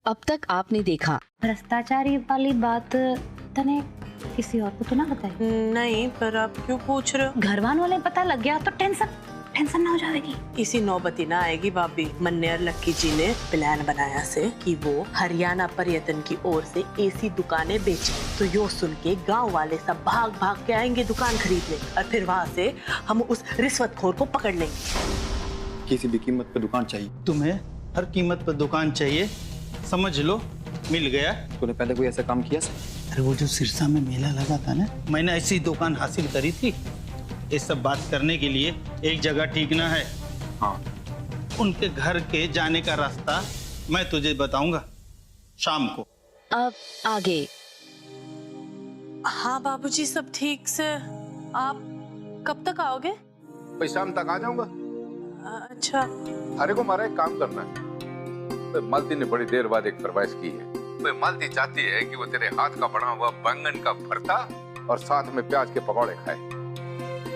अब तक आपने देखा। भ्रष्टाचारी वाली बात तने किसी और को तो ना बताई? नहीं, पर आप क्यों पूछ रहे हो? घर वाले पता लग गया तो टेंशन ना हो जाएगी। इसी नौबती ना आएगी भाभी। मन्ने और लक्की जी ने प्लान बनाया से कि वो हरियाणा पर्यटन की ओर से एसी दुकानें बेचे। तो यो सुन के गांव वाले सब भाग भाग के आएंगे दुकान खरीदने और फिर वहाँ से हम उस रिश्वतखोर को पकड़ लेंगे। किसी भी कीमत पे दुकान चाहिए। तुम्हें हर कीमत पर दुकान चाहिए, समझ लो मिल गया। तूने पहले कोई ऐसा काम किया? अरे वो जो सिरसा में मेला लगा था ना, मैंने ऐसी दुकान हासिल करी थी। ये सब बात करने के लिए एक जगह ठीक ना है। हाँ, उनके घर के जाने का रास्ता मैं तुझे बताऊंगा शाम को। अब आगे। हाँ बाबूजी, सब ठीक से। आप कब तक आओगे? भाई शाम तक आ जाऊंगा। अच्छा। अरे को मारा एक काम करना है। तो मालती ने बड़ी देर बाद एक फरमाइश की है। तो मालती चाहती है कि वो तेरे हाथ का बना हुआ बैंगन का भरता और साथ में प्याज के पकौड़े खाए।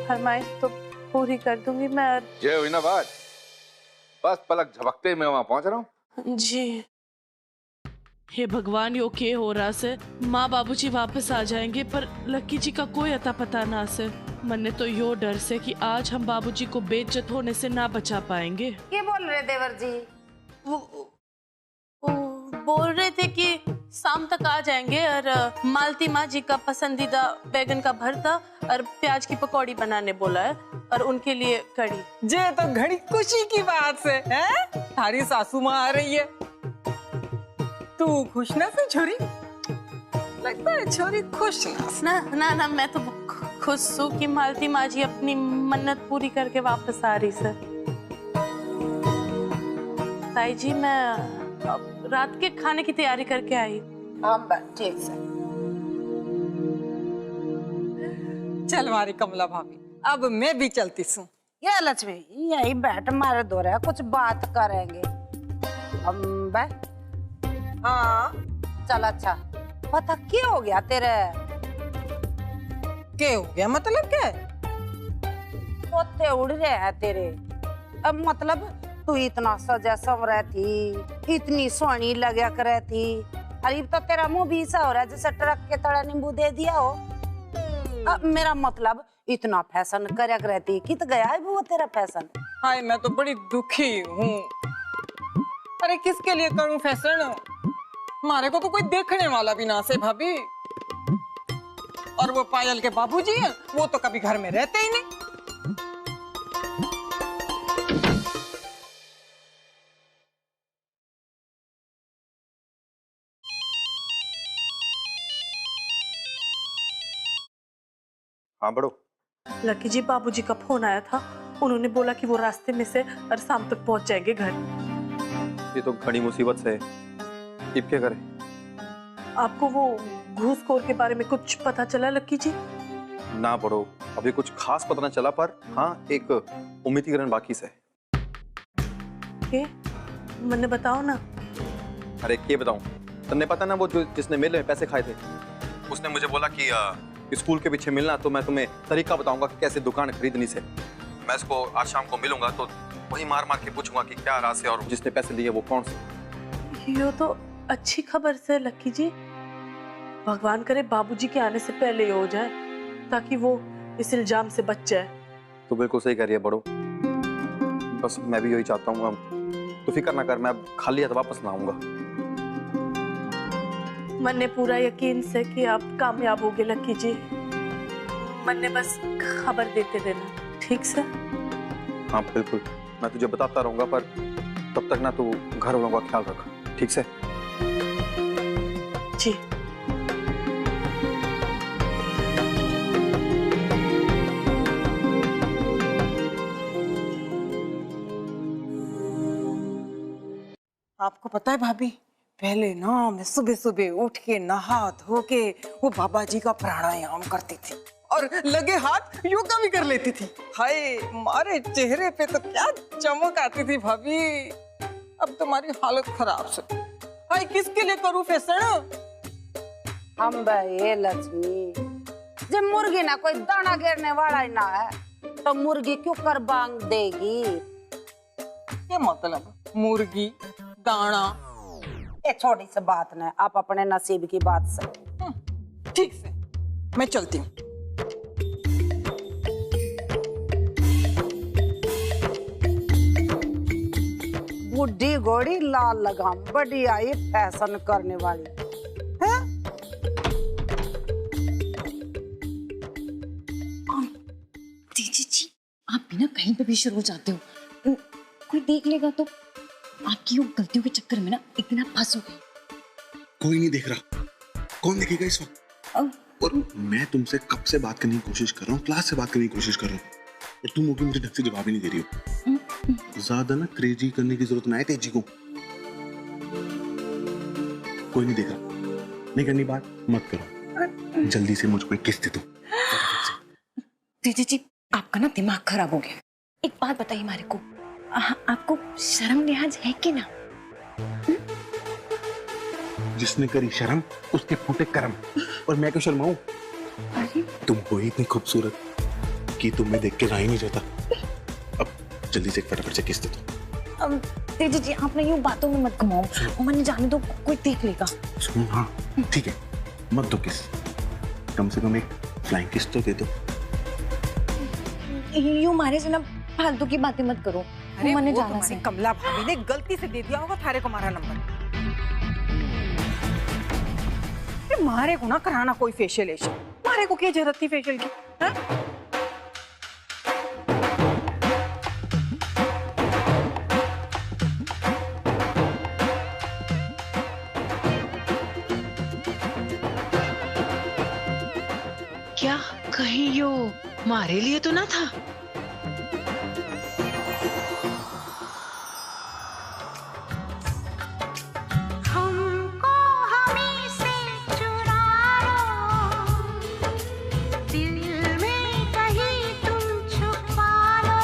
फरमाइश तो पूरी कर दूंगी मैं। जय हुई ना बात। बस पलक झपकते मैं वहां पहुंच रहा हूँ। जी। हे भगवान, यो के हो रहा से? माँ बाबूजी वापस आ जाएंगे पर लक्की जी का कोई अता पता ना से। मन्ने तो यो डर से कि आज हम बाबूजी को बेइज्जत होने से ना बचा पाएंगे। क्या बोल रहे देवर जी? वो बोल रहे थे कि शाम तक आ जाएंगे और मालती माँ जी का पसंदीदा बैगन का भरता और प्याज की पकौड़ी बनाने बोला है और उनके लिए कड़ी। जे तो घड़ी खुशी की बात से है। थारी सासू माँ आ रही है। तू खुश ना से छोरी? लगता है छोरी खुश ना। ना मैं तो खुश हूँ कि मालती माँ जी अपनी मन्नत पूरी करके वापस आ रही सर। ताई जी, मैं अब रात के खाने की तैयारी करके आई। हाँ ठीक से। चल मारी कमला भाभी, अब मैं भी चलती हूँ। ये लक्ष्मी यही बैठ मारे दो रहा कुछ बात करेंगे हम बे। हाँ चल अच्छा पता क्या हो गया तेरे? क्या हो गया? मतलब क्या? तोते उड़ रहे हैं तेरे। अब मतलब तू इतना सजा संवरा थी, इतनी सोहनी लगा करे थी। अरे तो तेरा मुंह भी ऐसा हो रहा है जैसे ट्रक के तड़ा नींबू दे दिया हो। अब मेरा मतलब इतना फैशन करक रहती कित गया है वो तेरा फैशन? हाय मैं तो बड़ी दुखी हूँ। अरे किसके लिए करूँ फैशन? हमारे को तो कोई देखने वाला भी ना से भाभी। और वो पायल के बाबूजी हैं, वो तो कभी घर में रहते ही नहीं। हाँ बड़ो। लकी जी, बाबूजी का फोन आया था। उन्होंने बोला कि वो रास्ते में से और शाम तक पहुंच जाएंगे घर। ये तो घड़ी मुसीबत से है। अब क्या करें? आपको वो घूसखोर के बारे में कुछ पता चला लक्की जी? ना बड़ो, अभी कुछ खास पता ना चला, पर हाँ एक उम्मीदीकरण बाकी से। के? मैंने बताओ ना। अरे क्या बताऊं? तुमने पता ना वो जो जिसने मेले में पैसे खाए थे, उसने मुझे बोला कि स्कूल के पीछे मिलना, तो मैं तुम्हें तरीका बताऊंगा कि कैसे दुकान खरीदनी से। मैं इसको आज शाम को मिलूंगा तो वही मार मार के पूछूंगा कि क्या राज है और जिसने पैसे लिए वो कौन से। ये तो अच्छी खबर से लक्की जी। भगवान करे बाबूजी के आने से पहले ही हो जाए ताकि वो इस इल्जाम से बच जाए। तो बिल्कुल सही कह रही है बड़ो। बस मैं भी यही चाहता हूँ। तो फिक्र ना कर, मैं अब खाली हाथ वापस ना आऊंगा। मन ने पूरा यकीन से कि आप कामयाब होगे लक्की जी। मन ने बस खबर देते देना, ठीक से? हाँ बिल्कुल, मैं तुझे बताता रहूंगा, पर तब तक ना तू घर वालों का ख्याल रख, ठीक से? जी। आपको पता है भाभी, पहले ना मैं सुबह सुबह उठ के नहा धो के वो बाबा जी का प्राणायाम करती थी और लगे हाथ योगा भी कर लेती थी। हाय मारे चेहरे पे तो क्या चमक आती थी भाभी। अब तुम्हारी हालत खराब से। हाय किसके लिए करूँ फैशन? हम भाई लक्ष्मी, जब मुर्गी ना कोई दाना गिरने वाला ही ना है तो मुर्गी क्यों कर बांग देगी? क्या मतलब? मुर्गी दाना ये छोटी सी बात न, आप अपने नसीब की बात से। ठीक से, मैं चलती हूँ। बुढ़ी घोड़ी लाल लगाम, बड़ी आई फैशन करने वाली है। दीदी जी, आप भी ना कहीं पे भी शुरू हो जाते हो, कोई देख लेगा तो आपकी उन गलतियों के चक्कर में ना एक दिन आप फंसोगे। कोई नहीं देख रहा, कौन देखेगा इस वक्त? और मैं तुमसे कब से बात करने की कोशिश कर रहा हूँ, क्लास से बात करने की कोशिश कर रहा हूँ, और तुम होगी मुझे ढंग से जवाब ही नहीं दे रही हो। ज्यादा ना क्रेजी करने की जरूरत ना है तेजी को। कोई नहीं देख रहा, नहीं करनी बात मत करो, जल्दी से मुझको एक किस दे दो। दीदी जी, आपका ना दिमाग खराब हो गया। एक बात बताइए हमारे को, आपको शर्म लिहाज है कि ना? जिसने करी शर्म उसके फूटे कर्म, और मैं क्यों शर्माऊं? तुम हो ही इतनी खूबसूरत कि तुम्हें देख के रहा ही नहीं जाता। अब जल्दी से फटाफट से किस दे दो। दीदी जी, आप ना यूं बातों में मत घुमाओ, मन जाने दो, कोई देख लेगा। हाँ ठीक है, मत दो किस, कम से कम एक फ्लाइंग किस तो दे दो। यूं मारे से ना फालतू की बातें मत करो। अरे मैंने वो जाना तुम्हारी से कमला भाभी ने गलती से दे दिया होगा थारे को हमारा नंबर। अरे मारे को ना कराना कोई फेशियल एशियल, मारे को क्या जरूरत थी फेशियल की? हाँ? क्या कहीं यो मारे लिए तो ना था? हमको हमी से चुरा लो, दिल में कहीं तुम छुपा लो।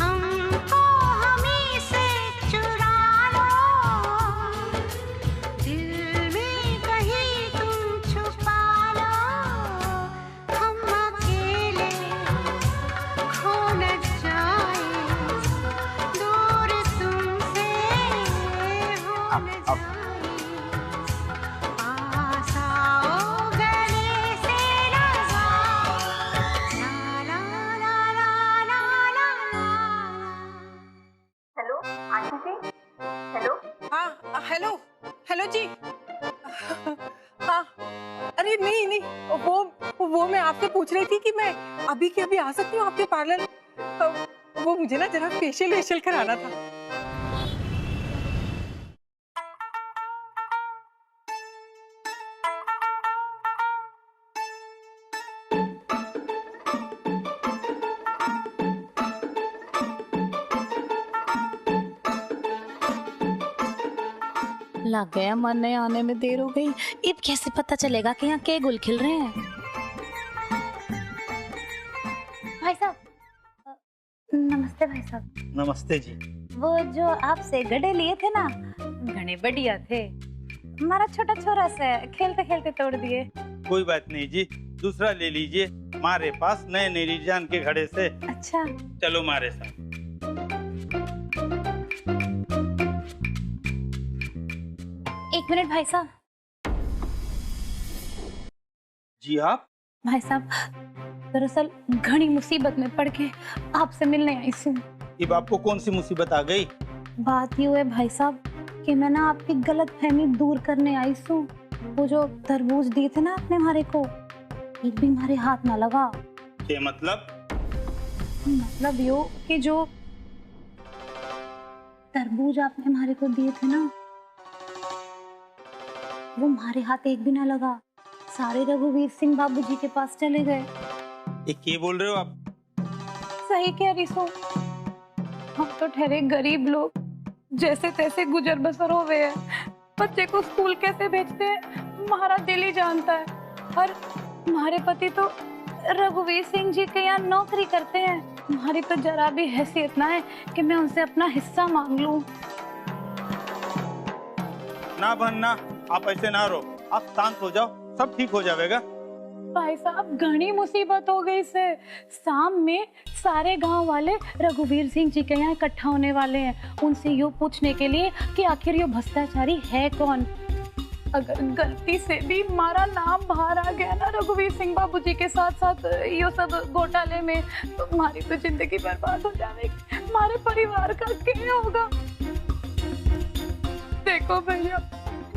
हमको हमी से चुरा लो, दिल में कहीं तुम छुपा लो। हम अकेले खो न जाए, दूर तुमसे हो न जाए। पास आओ गले से लगा, ला ला ला ला ला ला। हेलो आंटी जी, हेलो। हाँ हेलो, हेलो जी। हाँ अरे नहीं नहीं, वो मैं आपसे पूछ रही थी कि मैं अभी के अभी आ सकती हूँ आपके पार्लर? वो मुझे ना जरा फेशियल वेशियल कराना था। लग गया, मरने आने में देर हो गई। अब कैसे पता चलेगा कि यहाँ के गुल खिल रहे हैं? भाई साहब, नमस्ते भाई साहब। नमस्ते जी। वो जो आपसे गड्ढे लिए थे ना, घने बढ़िया थे। हमारा छोटा छोरा से खेलते खेलते तोड़ दिए। कोई बात नहीं जी, दूसरा ले लीजिए, हमारे पास नए नए डिजाइन के घड़े से। अच्छा, चलो हमारे साथ। एक मिनट भाई साहब। जी आप? भाई साहब, दरअसल घनी मुसीबत में पड़ के आपसे मिलने आई हूँ। अब आपको कौन सी मुसीबत आ गई? बात ये है भाई साहब कि मैं ना आपकी गलतफहमी दूर करने आई हूँ। वो जो तरबूज दिए थे ना आपने हमारे को, एक भी हमारे हाथ ना लगा। ये मतलब यो कि जो तरबूज आपने हमारे को दिए थे ना, वो हमारे हाथ एक भी ना लगा। सारे रघुवीर सिंह बाबूजी के पास चले गए। ये क्या बोल रहे हो आप? सही कह रही सो। हम तो ठहरे गरीब लोग, जैसे तैसे गुजर बसर हो गए हैं। बच्चे को स्कूल कैसे भेजते हैं हमारा दिल ही जानता है। और हमारे पति तो रघुवीर सिंह जी के यहाँ नौकरी करते हैं। हमारी तो जरा भी हैसियत ना है कि मैं उनसे अपना हिस्सा मांग लूं। ना बहन ना, आप ऐसे ना रो, आप शांत हो जाओ, सब ठीक हो जाएगा। भाई साहब घनी मुसीबत हो गई से। शाम में सारे गांव वाले रघुवीर सिंह जी के यहाँ इकट्ठा होने वाले हैं, उनसे यो पूछने के लिए कि आखिर यो भ्रष्टाचारी है कौन। अगर गलती से भी हमारा नाम बाहर आ गया ना रघुवीर सिंह बाबू जी के साथ साथ यो सब घोटाले में, तो हमारी तो जिंदगी बर्बाद हो जाएगी, हमारे परिवार का क्या होगा। देखो भैया,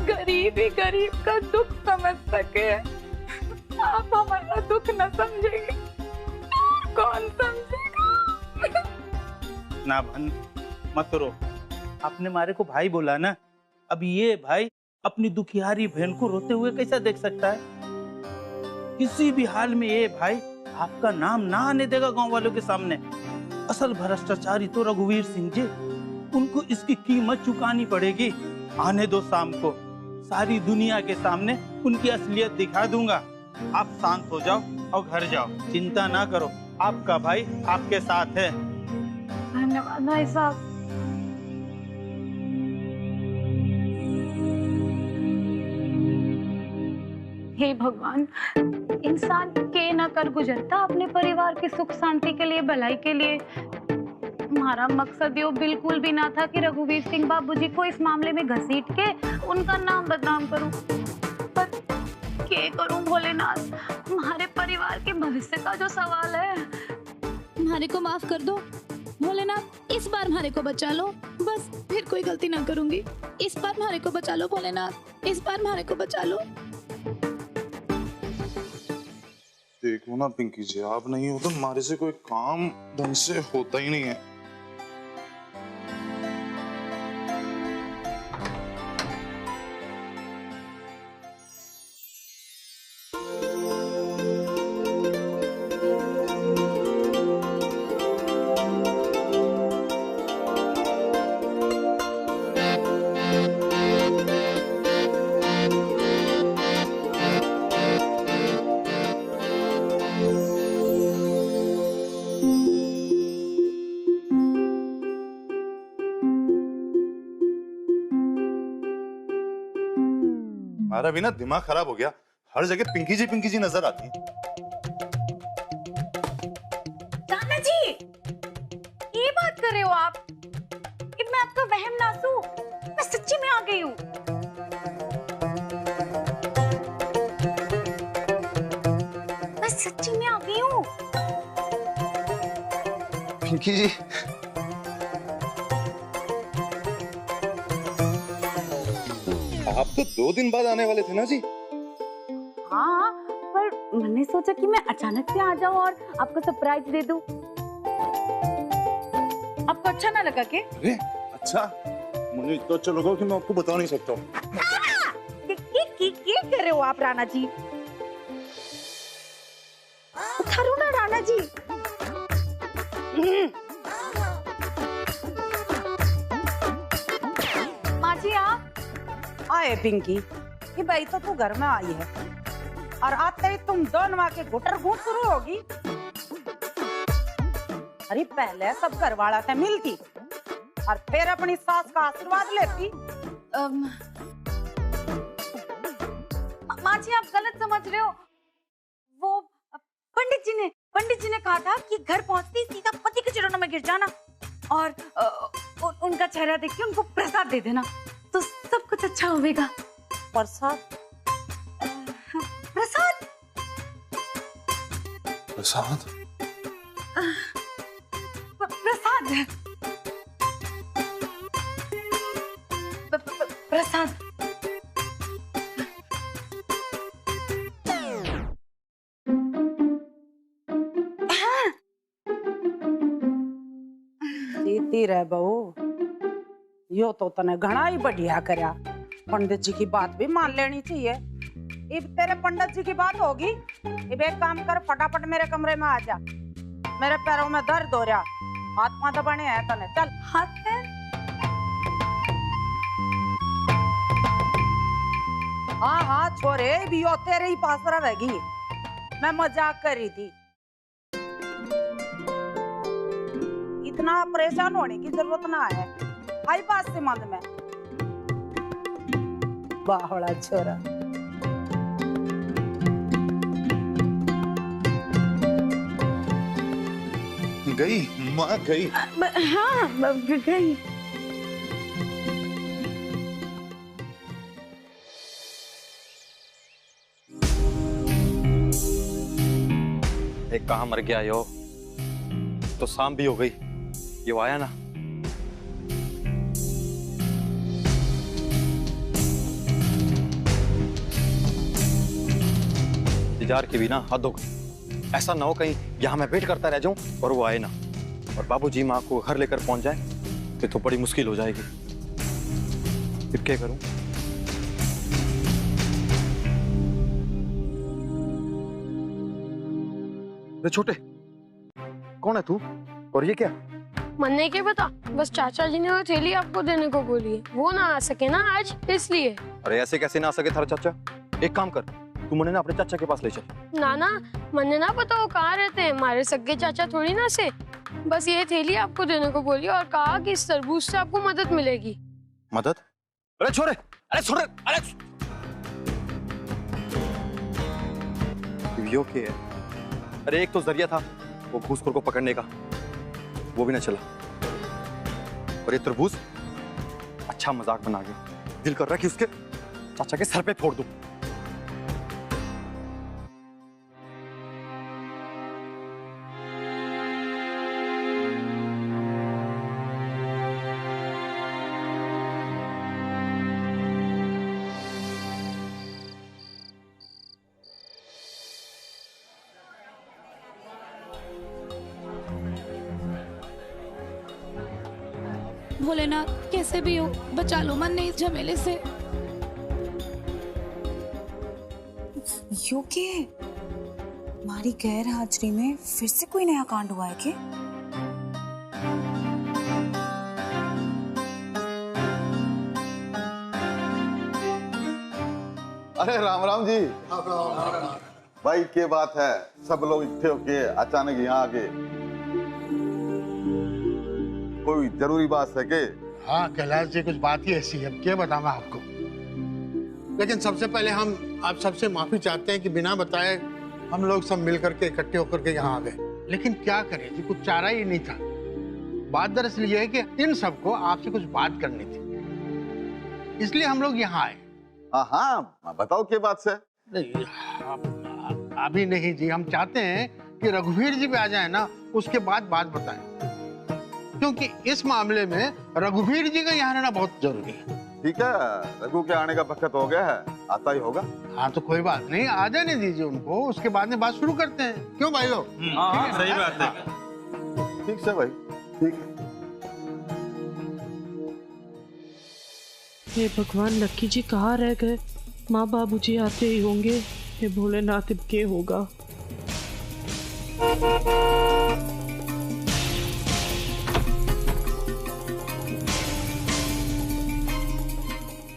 गरीब ही गरीब का दुख समझ सके, आप हमारा दुख न समझेंगे और कौन समझेगा। ना बहन मत रो, आपने मारे को भाई बोला ना, अब ये भाई अपनी दुखियारी बहन को रोते हुए कैसा देख सकता है। किसी भी हाल में ये भाई आपका नाम ना आने देगा गांव वालों के सामने। असल भ्रष्टाचारी तो रघुवीर सिंह जी, उनको इसकी कीमत चुकानी पड़ेगी। आने दो शाम को, सारी दुनिया के सामने उनकी असलियत दिखा दूंगा। आप शांत हो जाओ और घर जाओ, चिंता ना करो, आपका भाई आपके साथ है। धन्यवाद भाई साहब। हे भगवान, इंसान के न कर गुजरता अपने परिवार की सुख शांति के लिए, भलाई के लिए। हमारा मकसद यो बिल्कुल भी ना था कि रघुवीर सिंह बाबूजी को इस मामले में घसीट के उनका नाम बदनाम करूं, पर क्या करूं भोलेनाथ, हमारे परिवार के भविष्य का जो सवाल है। हमारे को माफ कर दो भोलेनाथ, इस बार हमारे को बचा लो, बस फिर कोई गलती ना करूंगी। इस बार हमारे को बचा लो भोलेनाथ, इस बार हमारे को बचा लो। देखो ना पिंकी जी, आप नहीं हो तो हमारे से कोई काम ढंग से होता ही नहीं है। हमारा भी ना दिमाग खराब हो गया, हर जगह पिंकी जी नजर आती है। नाना जी, ये बात कर रहे हो आप? कि मैं आपका वहम ना सू, मैं सच्ची में आ गई हूँ। मैं सच्ची में आ गई हूँ। पिंकी जी, आप तो 2 दिन बाद आने वाले थे ना जी? हाँ, पर मैंने सोचा कि मैं अचानक से आ जाऊं और आपको सरप्राइज दे दूं। आपको अच्छा ना लगा के? अरे अच्छा, मुझे इतना अच्छा लगा कि मैं आपको बता नहीं सकता हूँ। क्या कर रहे हो आप राणा जी? उठारो ना राणा जी। माँ जी आप आए पिंकी, कि भाई तो तू घर में आई है और आते ही तुम दोनों के गुटर घूट शुरू होगी। अरे पहले सब घर वाला से मिलती और फिर अपनी सास का आशीर्वाद लेती। माँ जी आप गलत समझ रहे हो। वो पंडित जी ने कहा था कि घर पहुंचते ही सीधा पति के चरणों में गिर जाना और उनका चेहरा देख के उनको प्रसाद दे देना, तो सब कुछ अच्छा होगा। प्रसाद? प्रसाद? प्रसाद? प्रसाद? प्रसाद? जीती रह बहू, यो तो तने घना ही बढ़िया करया। पंडित जी की बात भी मान लेनी चाहिए। इब तेरे पंडित जी की बात होगी, इब एक काम कर, फटाफट मेरे कमरे में आ जा। मेरे पैरों में दर्द हो रहा, हाथ पांव दबाने हैं तने। चल। हाथ है? हाँ हाँ छोरे, भी यो तेरे ही पास रहेगी। मैं मजाक कर रही थी। इतना परेशान होने की जरूरत ना है। आई पास से मंद में बावड़ा छोरा। गई माँ गई। हाँ गई। एक कहाँ मर गया यो, तो शाम भी हो गई, ये आया ना। इंतजार की भी ना हद हो गई। ऐसा ना हो कहीं यहाँ मैं वेट करता रह जाऊं और वो आए ना, और बाबूजी माँ को घर लेकर पहुंच जाए फिर तो बड़ी मुश्किल हो जाएगी। फिर क्या करूं? अरे छोटे, कौन है तू और ये क्या? मन्ने के बता, बस चाचा जी ने वो थैली आपको देने को बोली है, वो ना आ सके ना आज इसलिए। अरे ऐसे कैसे ना आ सके थारा चाचा? एक काम कर, तू मन्ने ना अपने चाचा के पास ले चल। नाना, मन्ने ना पता वो कहाँ रहते हैं, हमारे सगे चाचा थोड़ी ना से। बस ये थैली आपको देने को बोली और कहा कि इस तरबूज से आपको मदद मिलेगी। मदद? अरे छोरे, अरे छोरे, अरे यो क्या है? अरे एक तो जरिया था वो घूसखोर को पकड़ने का, वो भी ना चला, और ये तरबूज अच्छा मजाक बना गया। दिल कर रहा है कि उसके चाचा के सर पे फोड़ दूं। भोलेनाथ कैसे भी हो बचा लो मन्ने इस झमेले से। यो के हमारी गैर हाजिरी में फिर से कोई नया कांड हुआ है क्या? अरे राम राम जी। भाई के बात है, सब लोग इकट्ठे होके अचानक यहाँ आ गए, कोई जरूरी बात है के? हाँ कैलाश जी, कुछ बात ही ऐसी है, क्या बताऊं मैं आपको। लेकिन सबसे पहले हम आप सबसे माफी चाहते हैं कि बिना बताए हम लोग सब मिल करके इकट्ठे होकर के यहाँ आ गए। लेकिन क्या करें जी, कुछ चारा ही नहीं था। बात दरअसल ये है कि इन सबको आपसे कुछ बात करनी थी, इसलिए हम लोग यहाँ आए। हाँ बताओ क्या बात से? नहीं अभी नहीं जी, हम चाहते हैं कि रघुवीर जी भी आ जाए ना, उसके बाद बात बताएं, क्योंकि इस मामले में रघुवीर जी का यहाँ रहना बहुत जरूरी है। ठीक है, रघु के आने का वक्त हो गया है, आता ही होगा। हाँ तो कोई बात नहीं, आ जाने दीजिए उनको, उसके बाद में बात शुरू करते हैं। क्यों भाई लोग? हाँ सही बात है। ठीक से भाई, ठीक। हे भगवान, लक्की जी कहाँ रह गए? माँ बाबूजी आते ही होंगे। हे भोलेनाथ, अब क्या होगा?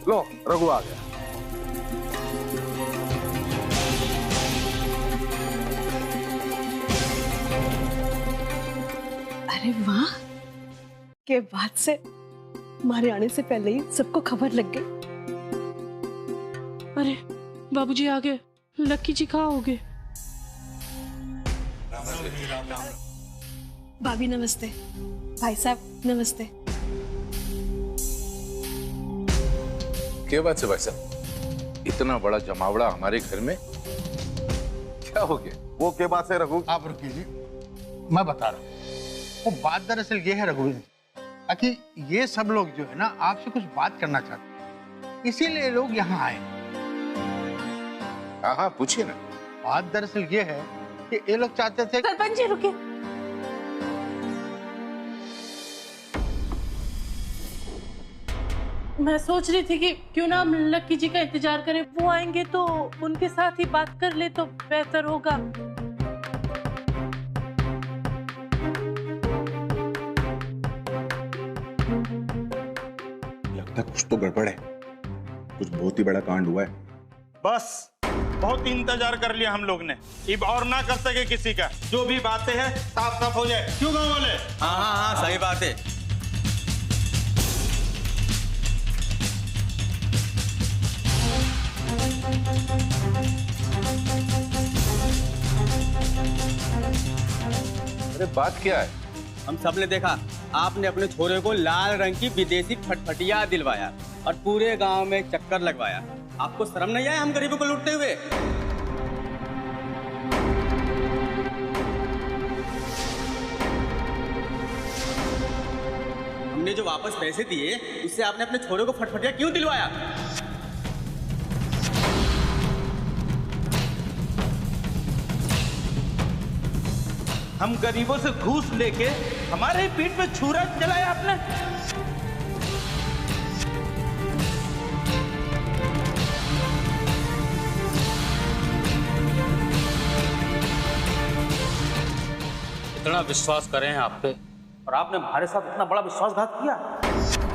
लो रघु आ गया। अरे वाह, के बात से हमारे आने से पहले ही सबको खबर लग गई। अरे बाबूजी आ गए, लक्की जी कहाँ हो गए? भाभी नमस्ते, भाई साहब नमस्ते। क्या बात है भाई साहब, इतना बड़ा जमावड़ा हमारे घर में, क्या हो गया? वो के बात से रघु? आप रुकिए जी, मैं बता रहा हूँ। वो बात दरअसल ये है रघुवीर जी, कि ये सब लोग जो है ना आपसे कुछ बात करना चाहते हैं, इसीलिए लोग यहाँ आए। हाँ पूछिए ना। बात दरअसल ये है कि ये लोग चाहते थे। सरपंच जी रुकिए। मैं सोच रही थी कि क्यों ना हम लक्की जी का इंतजार करें, वो आएंगे तो उनके साथ ही बात कर ले तो बेहतर होगा। लगता कुछ तो गड़बड़ है, कुछ बहुत ही बड़ा कांड हुआ है। बस बहुत इंतजार कर लिया हम लोग ने, अब और ना कर सके किसी का। जो भी बातें हैं साफ साफ हो जाए, क्यों गाँव वाले? हाँ सही बात है। अरे बात क्या है? हम सब ने देखा आपने अपने छोरे को लाल रंग की विदेशी फटफटिया दिलवाया और पूरे गांव में चक्कर लगवाया। आपको शर्म नहीं आया हम गरीबों को लूटते हुए? हमने जो वापस पैसे दिए उससे आपने अपने छोरे को फटफटिया क्यों दिलवाया? हम गरीबों से घूस लेके हमारे ही पीठ पे छुरा चलाया आपने। इतना विश्वास करें हैं आप पे और आपने हमारे साथ इतना बड़ा विश्वासघात किया।